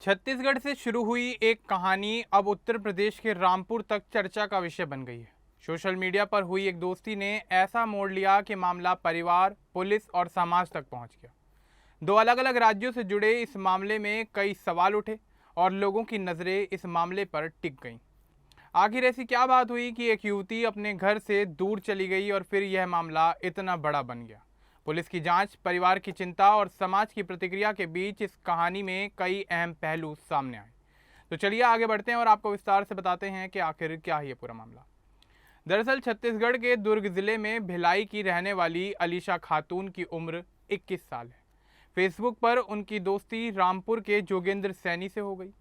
छत्तीसगढ़ से शुरू हुई एक कहानी अब उत्तर प्रदेश के रामपुर तक चर्चा का विषय बन गई है। सोशल मीडिया पर हुई एक दोस्ती ने ऐसा मोड़ लिया कि मामला परिवार, पुलिस और समाज तक पहुंच गया। दो अलग अलग राज्यों से जुड़े इस मामले में कई सवाल उठे और लोगों की नज़रें इस मामले पर टिक गईं। आखिर ऐसी क्या बात हुई कि एक युवती अपने घर से दूर चली गई और फिर यह मामला इतना बड़ा बन गया? पुलिस की जांच, परिवार की चिंता और समाज की प्रतिक्रिया के बीच इस कहानी में कई अहम पहलू सामने आए। तो चलिए आगे बढ़ते हैं और आपको विस्तार से बताते हैं कि आखिर क्या है ये पूरा मामला। दरअसल छत्तीसगढ़ के दुर्ग जिले में भिलाई की रहने वाली अलीशा खातून की उम्र 21 साल है। फेसबुक पर उनकी दोस्ती रामपुर के जोगेंद्र सैनी से हो गई।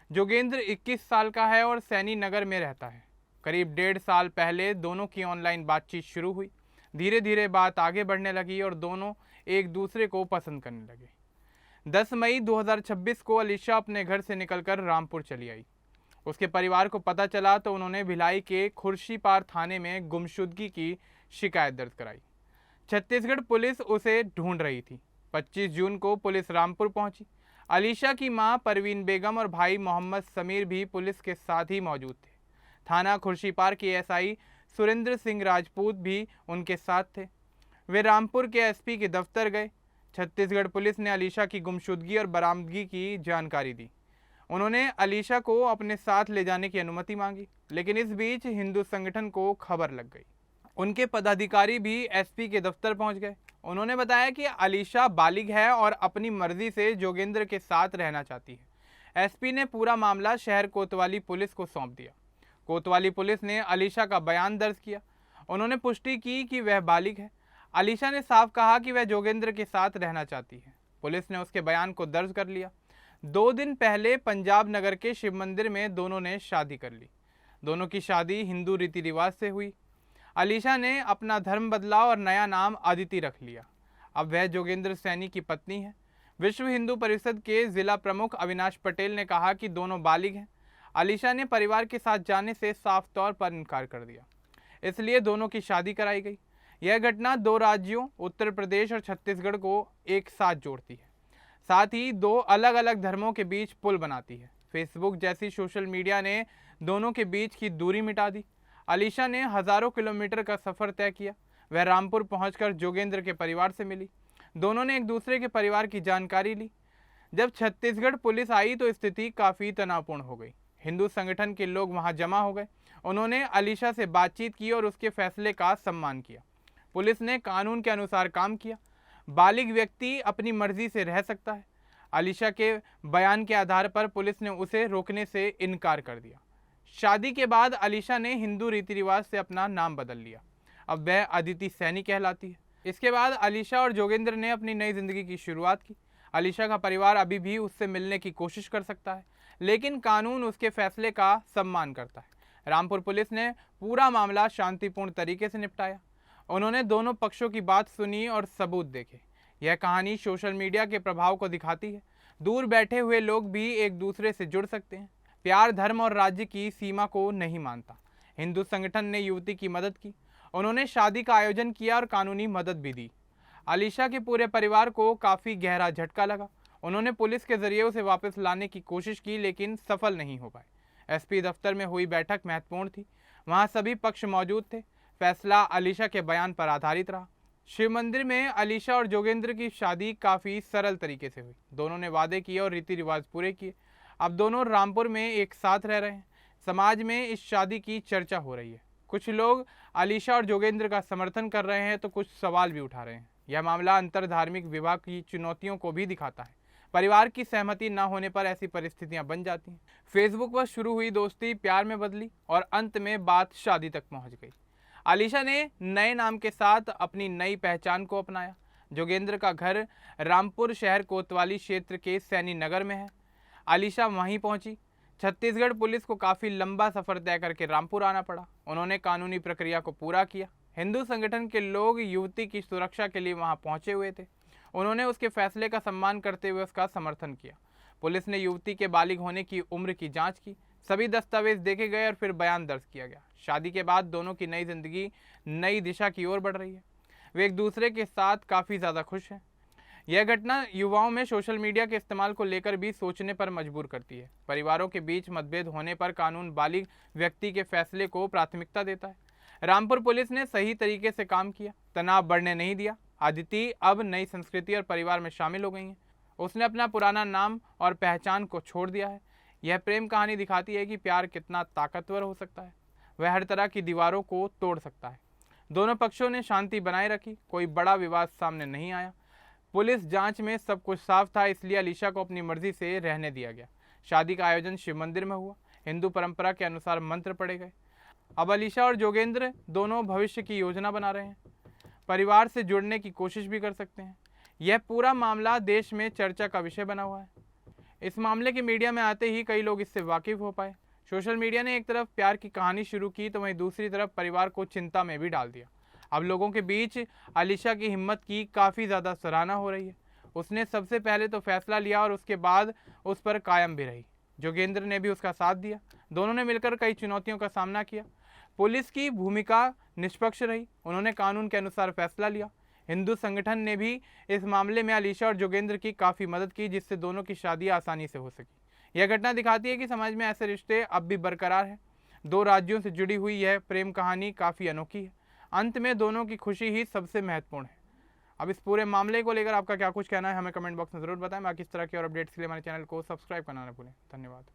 जोगेंद्र 21 साल का है और सैनी नगर में रहता है। करीब 1.5 साल पहले दोनों की ऑनलाइन बातचीत शुरू हुई। धीरे धीरे बात आगे बढ़ने लगी और दोनों एक दूसरे को पसंद करने लगे। 10 मई 2026 को अलीशा अपने घर से निकलकर रामपुर चली आई। उसके परिवार को पता चला तो उन्होंने भिलाई के खुर्शीपार थाने में गुमशुदगी की शिकायत दर्ज कराई। छत्तीसगढ़ पुलिस उसे ढूंढ रही थी। 25 जून को पुलिस रामपुर पहुंची। अलीशा की मां परवीन बेगम और भाई मोहम्मद समीर भी पुलिस के साथ ही मौजूद थे। थाना खुर्शीपार के एसआई सुरेंद्र सिंह राजपूत भी उनके साथ थे। वे रामपुर के एसपी के दफ्तर गए। छत्तीसगढ़ पुलिस ने अलीशा की गुमशुदगी और बरामदगी की जानकारी दी। उन्होंने अलीशा को अपने साथ ले जाने की अनुमति मांगी, लेकिन इस बीच हिंदू संगठन को खबर लग गई। उनके पदाधिकारी भी एसपी के दफ्तर पहुंच गए। उन्होंने बताया कि अलीशा बालिग है और अपनी मर्जी से जोगेंद्र के साथ रहना चाहती है। एसपी ने पूरा मामला शहर कोतवाली पुलिस को सौंप दिया। कोतवाली पुलिस ने अलीशा का बयान दर्ज किया। उन्होंने पुष्टि की कि वह बालिग है। अलीशा ने साफ कहा कि वह जोगेंद्र के साथ रहना चाहती है। पुलिस ने उसके बयान को दर्ज कर लिया। 2 दिन पहले पंजाब नगर के शिव मंदिर में दोनों ने शादी कर ली। दोनों की शादी हिंदू रीति रिवाज से हुई। अलीशा ने अपना धर्म बदला और नया नाम अदिति रख लिया। अब वह जोगेंद्र सैनी की पत्नी है। विश्व हिंदू परिषद के जिला प्रमुख अविनाश पटेल ने कहा कि दोनों बालिग हैं। अलीशा ने परिवार के साथ जाने से साफ तौर पर इनकार कर दिया, इसलिए दोनों की शादी कराई गई। यह घटना 2 राज्यों उत्तर प्रदेश और छत्तीसगढ़ को एक साथ जोड़ती है, साथ ही 2 अलग अलग धर्मों के बीच पुल बनाती है। फेसबुक जैसी सोशल मीडिया ने दोनों के बीच की दूरी मिटा दी। अलीशा ने हजारों किलोमीटर का सफर तय किया। वह रामपुर पहुंचकर जोगेंद्र के परिवार से मिली। दोनों ने एक दूसरे के परिवार की जानकारी ली। जब छत्तीसगढ़ पुलिस आई तो स्थिति काफ़ी तनावपूर्ण हो गई। हिंदू संगठन के लोग वहां जमा हो गए। उन्होंने अलीशा से बातचीत की और उसके फैसले का सम्मान किया। पुलिस ने कानून के अनुसार काम किया। बालिग व्यक्ति अपनी मर्जी से रह सकता है। अलीशा के बयान के आधार पर पुलिस ने उसे रोकने से इनकार कर दिया। शादी के बाद अलीशा ने हिंदू रीति रिवाज से अपना नाम बदल लिया। अब वह अदिति सैनी कहलाती है। इसके बाद अलीशा और जोगेंद्र ने अपनी नई जिंदगी की शुरुआत की। अलीशा का परिवार अभी भी उससे मिलने की कोशिश कर सकता है, लेकिन कानून उसके फैसले का सम्मान करता है। रामपुर पुलिस ने पूरा मामला शांतिपूर्ण तरीके से निपटाया। उन्होंने दोनों पक्षों की बात सुनी और सबूत देखे। यह कहानी सोशल मीडिया के प्रभाव को दिखाती है। दूर बैठे हुए लोग भी एक दूसरे से जुड़ सकते हैं। प्यार धर्म और राज्य की सीमा को नहीं मानता। हिंदू संगठन ने युवती की मदद की। उन्होंने शादी का आयोजन किया और कानूनी मदद भी दी। अलीशा के पूरे परिवार को काफ़ी गहरा झटका लगा। उन्होंने पुलिस के जरिए उसे वापस लाने की कोशिश की, लेकिन सफल नहीं हो पाए। एसपी दफ्तर में हुई बैठक महत्वपूर्ण थी। वहां सभी पक्ष मौजूद थे। फैसला अलीशा के बयान पर आधारित रहा। शिव मंदिर में अलीशा और जोगेंद्र की शादी काफ़ी सरल तरीके से हुई। दोनों ने वादे किए और रीति रिवाज पूरे किए। अब दोनों रामपुर में एक साथ रह रहे हैं। समाज में इस शादी की चर्चा हो रही है। कुछ लोग अलीशा और जोगेंद्र का समर्थन कर रहे हैं तो कुछ सवाल भी उठा रहे हैं। यह मामला अंतर धार्मिक विवाह की चुनौतियों को भी दिखाता है। परिवार की सहमति न होने पर ऐसी परिस्थितियां बन जाती हैं। फेसबुक पर शुरू हुई दोस्ती प्यार में बदली और अंत में बात शादी तक पहुंच गई। अलीशा ने नए नाम के साथ अपनी नई पहचान को अपनाया। जोगेंद्र का घर रामपुर शहर कोतवाली क्षेत्र के सैनी नगर में है। अलीशा वहीं पहुंची। छत्तीसगढ़ पुलिस को काफ़ी लंबा सफ़र तय करके रामपुर आना पड़ा। उन्होंने कानूनी प्रक्रिया को पूरा किया। हिंदू संगठन के लोग युवती की सुरक्षा के लिए वहां पहुंचे हुए थे। उन्होंने उसके फैसले का सम्मान करते हुए उसका समर्थन किया। पुलिस ने युवती के बालिग होने की उम्र की जांच की। सभी दस्तावेज देखे गए और फिर बयान दर्ज किया गया। शादी के बाद दोनों की नई जिंदगी नई दिशा की ओर बढ़ रही है। वे एक दूसरे के साथ काफ़ी ज़्यादा खुश हैं। यह घटना युवाओं में सोशल मीडिया के इस्तेमाल को लेकर भी सोचने पर मजबूर करती है। परिवारों के बीच मतभेद होने पर कानून बालिग व्यक्ति के फैसले को प्राथमिकता देता है। रामपुर पुलिस ने सही तरीके से काम किया, तनाव बढ़ने नहीं दिया। अदिति अब नई संस्कृति और परिवार में शामिल हो गई हैं। उसने अपना पुराना नाम और पहचान को छोड़ दिया है। यह प्रेम कहानी दिखाती है कि प्यार कितना ताकतवर हो सकता है। वह हर तरह की दीवारों को तोड़ सकता है। दोनों पक्षों ने शांति बनाए रखी, कोई बड़ा विवाद सामने नहीं आया। पुलिस जांच में सब कुछ साफ था, इसलिए अलीशा को अपनी मर्जी से रहने दिया गया। शादी का आयोजन शिव मंदिर में हुआ। हिंदू परंपरा के अनुसार मंत्र पढ़े गए। अब अलीशा और जोगेंद्र दोनों भविष्य की योजना बना रहे हैं, परिवार से जुड़ने की कोशिश भी कर सकते हैं। यह पूरा मामला देश में चर्चा का विषय बना हुआ है। इस मामले के मीडिया में आते ही कई लोग इससे वाकिफ हो पाए। सोशल मीडिया ने एक तरफ प्यार की कहानी शुरू की तो वहीं दूसरी तरफ परिवार को चिंता में भी डाल दिया। अब लोगों के बीच अलीशा की हिम्मत की काफ़ी ज़्यादा सराहना हो रही है। उसने सबसे पहले तो फैसला लिया और उसके बाद उस पर कायम भी रही। जोगेंद्र ने भी उसका साथ दिया। दोनों ने मिलकर कई चुनौतियों का सामना किया। पुलिस की भूमिका निष्पक्ष रही, उन्होंने कानून के अनुसार फैसला लिया। हिंदू संगठन ने भी इस मामले में अलीशा और जोगेंद्र की काफ़ी मदद की, जिससे दोनों की शादी आसानी से हो सकी। यह घटना दिखाती है कि समाज में ऐसे रिश्ते अब भी बरकरार हैं। दो राज्यों से जुड़ी हुई यह प्रेम कहानी काफ़ी अनोखी है। अंत में दोनों की खुशी ही सबसे महत्वपूर्ण है। अब इस पूरे मामले को लेकर आपका क्या कुछ कहना है, हमें कमेंट बॉक्स में ज़रूर बताएं। बाकी इस तरह की और अपडेट्स के लिए हमारे चैनल को सब्सक्राइब करना न भूलें। धन्यवाद।